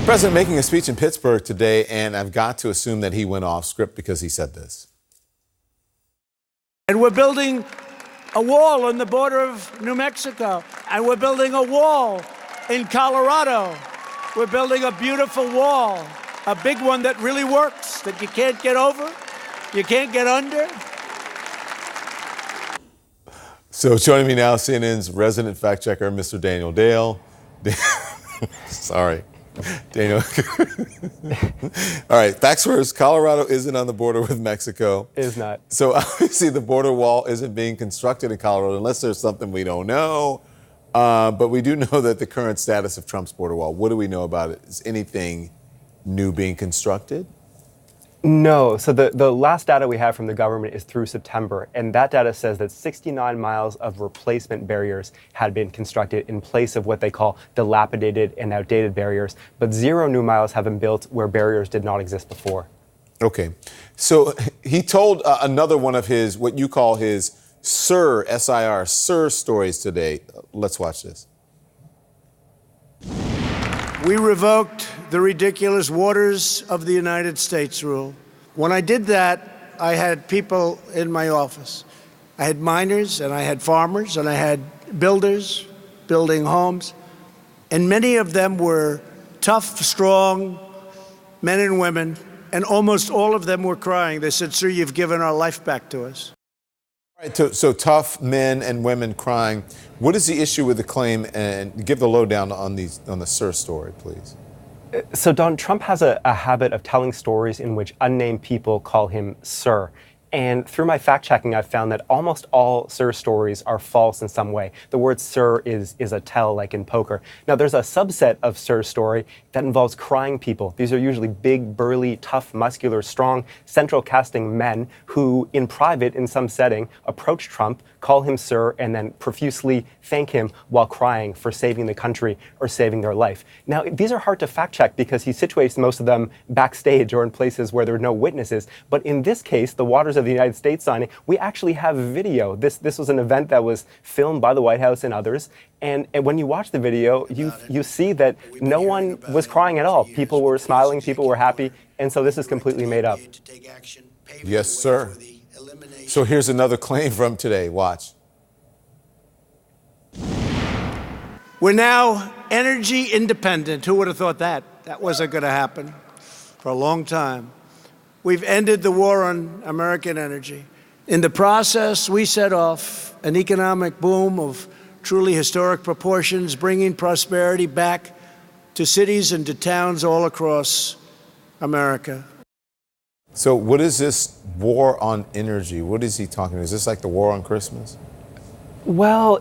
President making a speech in Pittsburgh today, and I've got to assume that he went off script because he said this. And we're building a wall on the border of New Mexico. And we're building a wall in Colorado. We're building a beautiful wall, a big one that really works, that you can't get over, you can't get under. So joining me now, CNN's resident fact checker, Mr. Daniel Dale. Sorry, Daniel. All right, facts first. Colorado isn't on the border with Mexico. Is not. So obviously the border wall isn't being constructed in Colorado unless there's something we don't know. But we do know that the current status of Trump's border wall. What do we know about it? Is anything new being constructed? No. So the last data we have from the government is through September, and that data says that 69 miles of replacement barriers had been constructed in place of what they call dilapidated and outdated barriers, but 0 new miles have been built where barriers did not exist before. Okay. So he told another one of his, what you call his Sir, S-I-R, Sir stories today. Let's watch this. We revoked the ridiculous waters of the United States rule. When I did that, I had people in my office. I had miners, and I had farmers, and I had builders building homes. And many of them were tough, strong men and women, and almost all of them were crying. They said, "Sir, you've given our life back to us." All right, so tough men and women crying. What is the issue with the claim? And give the lowdown on the Sir story, please. So Don, Trump has a habit of telling stories in which unnamed people call him Sir. And through my fact checking, I've found that almost all Sir stories are false in some way. The word Sir is a tell, like in poker. Now, there's a subset of Sir story that involves crying people. These are usually big, burly, tough, muscular, strong, central casting men who, in private, in some setting, approach Trump, call him Sir, and then profusely thank him while crying for saving the country or saving their life. Now, these are hard to fact check because he situates most of them backstage or in places where there are no witnesses. But in this case, the waters of the United States signing, we actually have video. This was an event that was filmed by the White House and others. And when you watch the video, you see that no one was crying at all. People were smiling, people were happy. And so this is completely made up. Yes, sir. So here's another claim from today. Watch. We're now energy independent. Who would have thought that? That wasn't going to happen for a long time. We've ended the war on American energy. In the process, we set off an economic boom of truly historic proportions, bringing prosperity back to cities and to towns all across America. So what is this war on energy? What is he talking about? Is this like the war on Christmas? Well,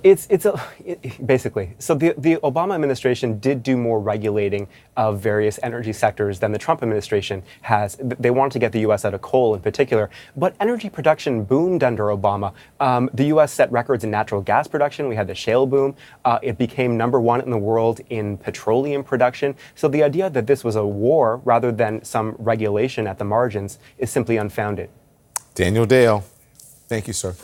basically. So the Obama administration did do more regulating of various energy sectors than the Trump administration has. They wanted to get the U.S. out of coal in particular, but energy production boomed under Obama. The U.S. set records in natural gas production. We had the shale boom. It became #1 in the world in petroleum production. So the idea that this was a war rather than some regulation at the margins is simply unfounded. Daniel Dale, thank you, sir.